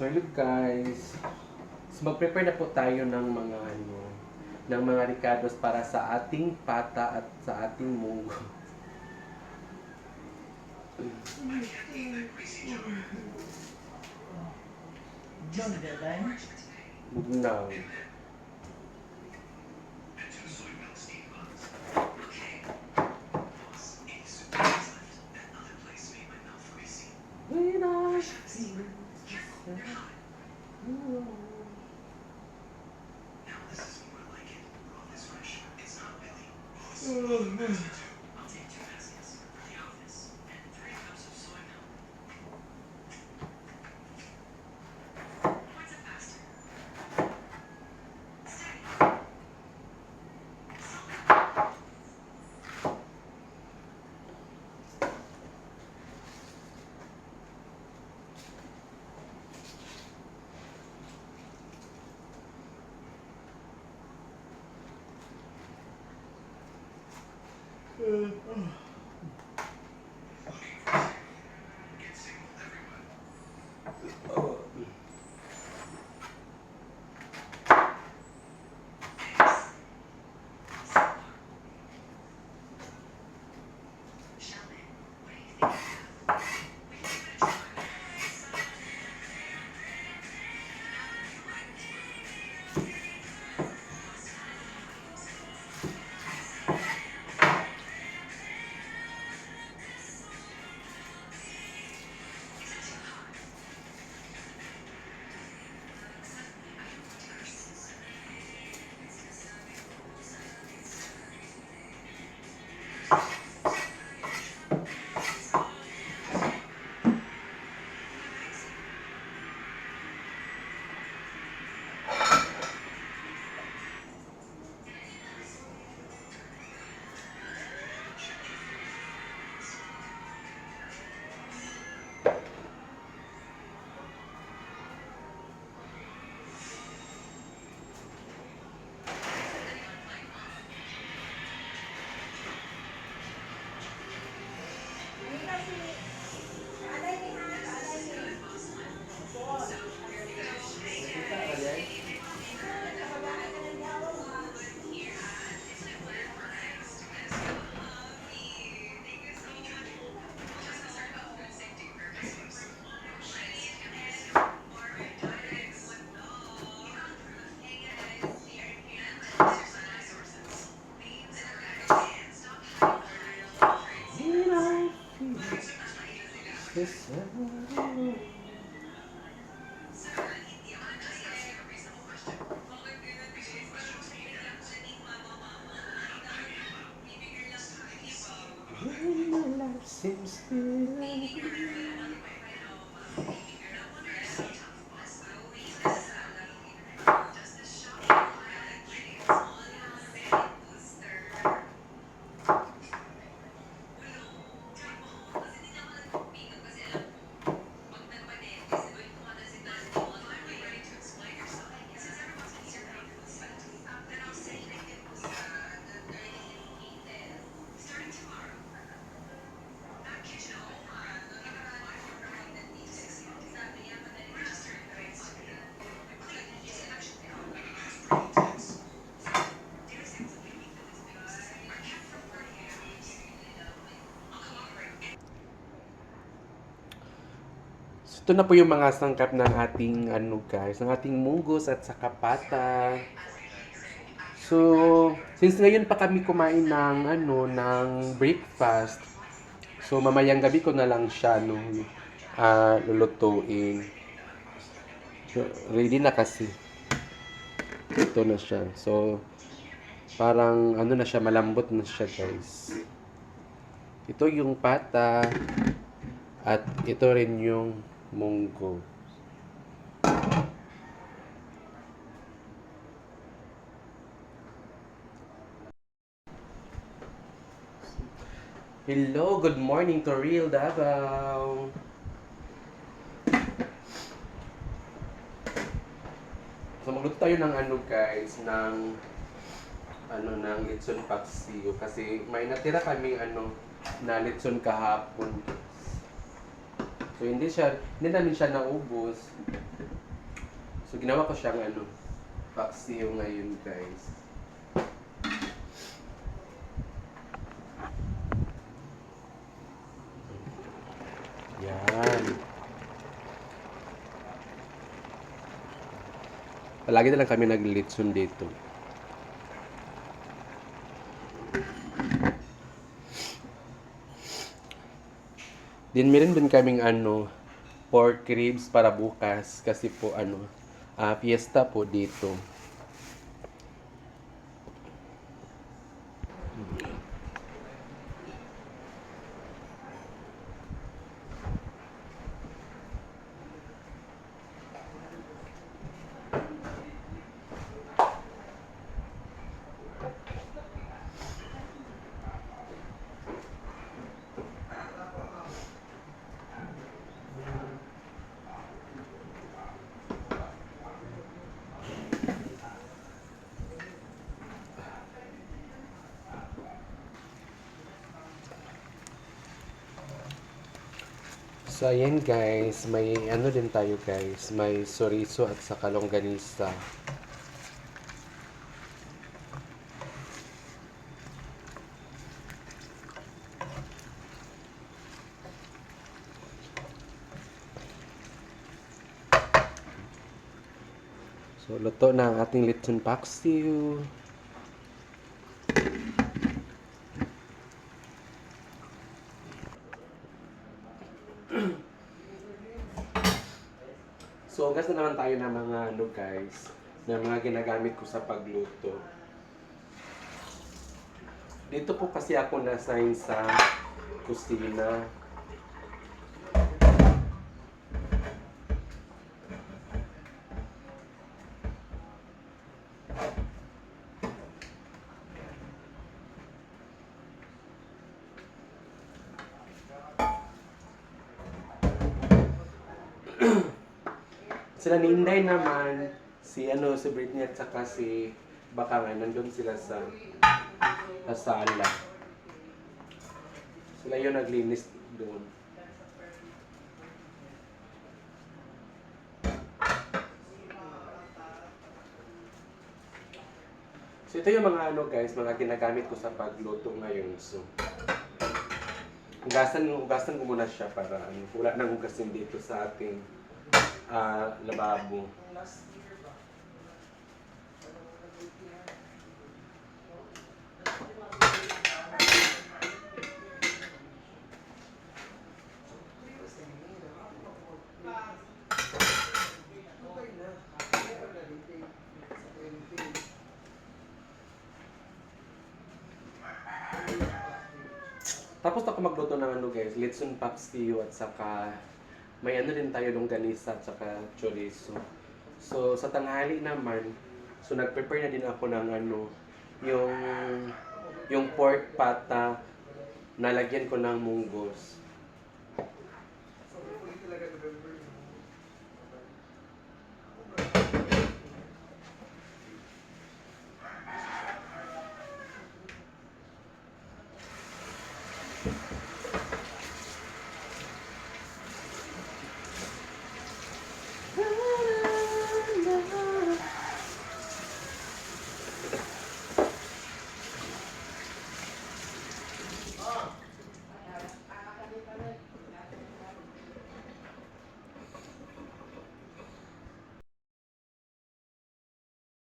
So hello guys. So mag-prepare na po tayo ng mga ng mga ricados para sa ating pata at sa ating munggo. Bugnaw. Seems ito na po yung mga sangkap ng ating guys, ng ating munggos at saka pata. So, since ngayon pa kami kumain ng ng breakfast. So, mamayang gabi ko na lang siya lulutuin. So, ready na kasi. Ito na siya. So, parang na siya, malambot na siya, guys. Ito yung pata at ito rin yung munggo. Hello, good morning to Real Davao. So magluto tayo ng guys, ng ng litson paksiw kasi may natira kaming na litson kahapon. So hindi namin siya naubos. So ginawa ko siyang paksiw ngayon, guys. Yan. Palagi na lang kami naglilitson dito. Meron din kaming pork ribs para bukas kasi po fiesta po dito. So, ayan guys, may din tayo guys, may chorizo at saka longganisa. So, luto na ang ating lechon paksiw. So, gas na naman tayo ng mga guys, na mga ginagamit ko sa pagluto. Dito po kasi ako na-assign sa kusina. Sila ni Inday naman, si Britney at saka si Bakangan, nandun sila sa sala. Sila yung naglinis doon. So ito yung mga guys, mga ginagamit ko sa pagluto ngayon. So hugasan ko muna siya para wala nang hugasin dito sa ating lababo. Tapos ako magluto ng guys, lechon paksiw at saka may din tayo longganisa at saka chorizo. So sa tanghali naman, so nag-prepare na din ako ng yung pork pata, nalagyan ko ng munggos.